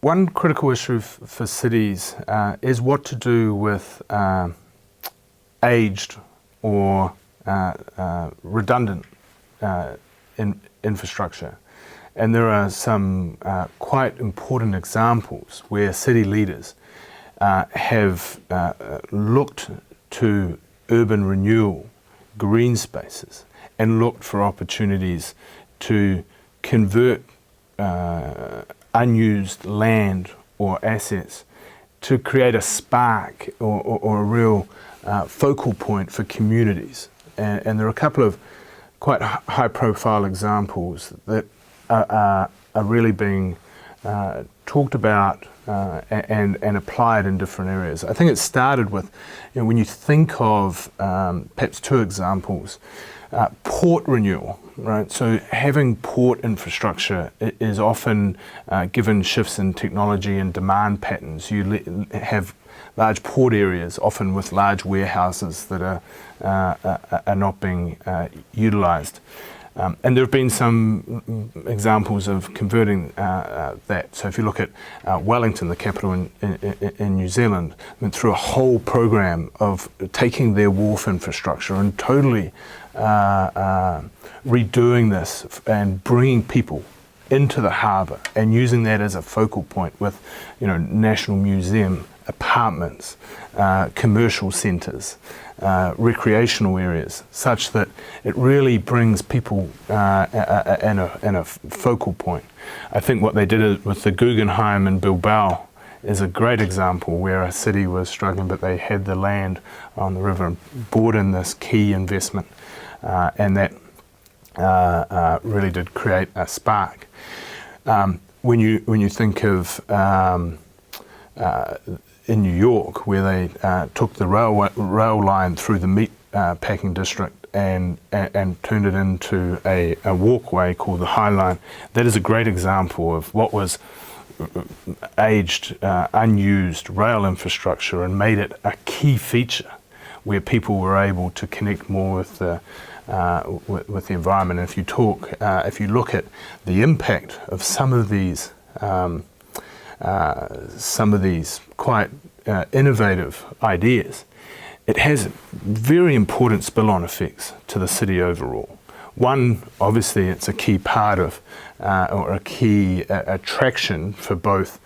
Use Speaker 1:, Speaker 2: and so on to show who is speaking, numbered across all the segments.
Speaker 1: one critical issue for cities is what to do with aged or redundant infrastructure. And there are some quite important examples where city leaders have looked to urban renewal, green spaces, and looked for opportunities to convert unused land or assets to create a spark or a real focal point for communities. And there are a couple of quite high-profile examples that are really being talked about and applied in different areas. I think it started with, when you think of perhaps two examples, port renewal, right? So having port infrastructure is often, given shifts in technology and demand patterns, you have large port areas, often with large warehouses that are not being utilised. And there have been some examples of converting that. So if you look at Wellington, the capital in New Zealand, went through a whole program of taking their wharf infrastructure and totally redoing this and bringing people into the harbour and using that as a focal point with, National Museum, apartments, commercial centres, recreational areas, such that it really brings people in a focal point. I think what they did with the Guggenheim in Bilbao is a great example where a city was struggling, but they had the land on the river and brought in this key investment, and that really did create a spark. When you think of in New York, where they took the rail line through the meat packing district and turned it into a walkway called the High Line. That is a great example of what was aged, unused rail infrastructure and made it a key feature where people were able to connect more with the environment. And if you look at the impact of some of these quite innovative ideas, it has very important spill-on effects to the city overall. One, obviously, it's a key part of, or a key attraction for both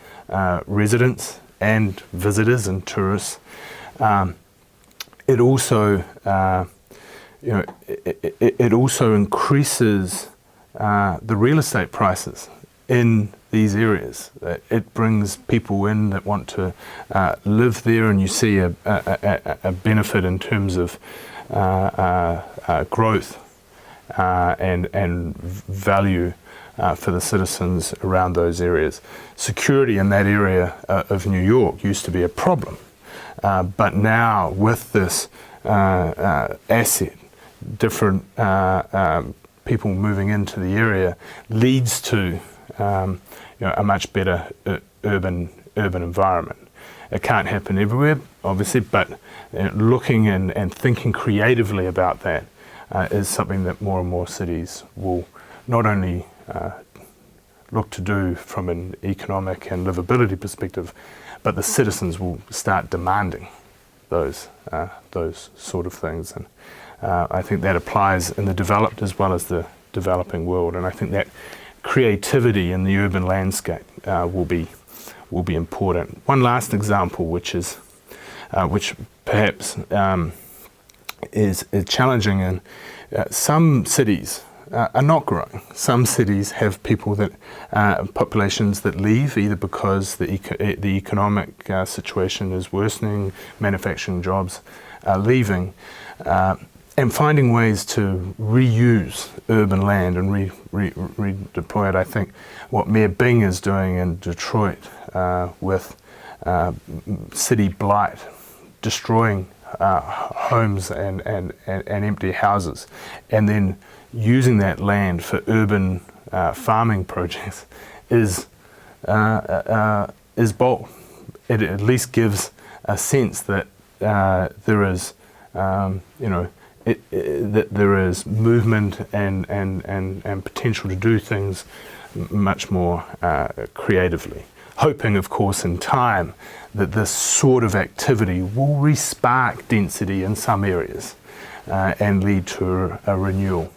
Speaker 1: residents and visitors and tourists. It also, it also increases the real estate prices in these areas. It brings people in that want to live there, and you see a benefit in terms of growth and value for the citizens around those areas. Security in that area of New York used to be a problem, but now with this asset, different people moving into the area leads to a much better urban environment. It can't happen everywhere, obviously, but looking and thinking creatively about that is something that more and more cities will not only look to do from an economic and livability perspective, but the citizens will start demanding those sort of things. And I think that applies in the developed as well as the developing world. And I think that creativity in the urban landscape will be important. One last example, which perhaps is challenging, and some cities are not growing. Some cities have people populations that leave either because the economic situation is worsening, manufacturing jobs are leaving. And finding ways to reuse urban land and redeploy it. I think what Mayor Bing is doing in Detroit with city blight, destroying homes and empty houses, and then using that land for urban farming projects is bold. It at least gives a sense that there is, that there is movement and potential to do things much more creatively. hoping, of course, in time that this sort of activity will re-spark density in some areas and lead to a renewal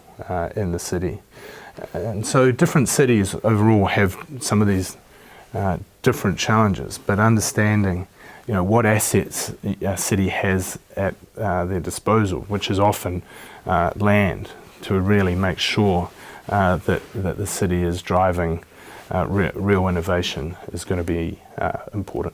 Speaker 1: in the city. And so different cities overall have some of these different challenges, but understanding what assets a city has at their disposal, which is often land, to really make sure that the city is driving real innovation is going to be important.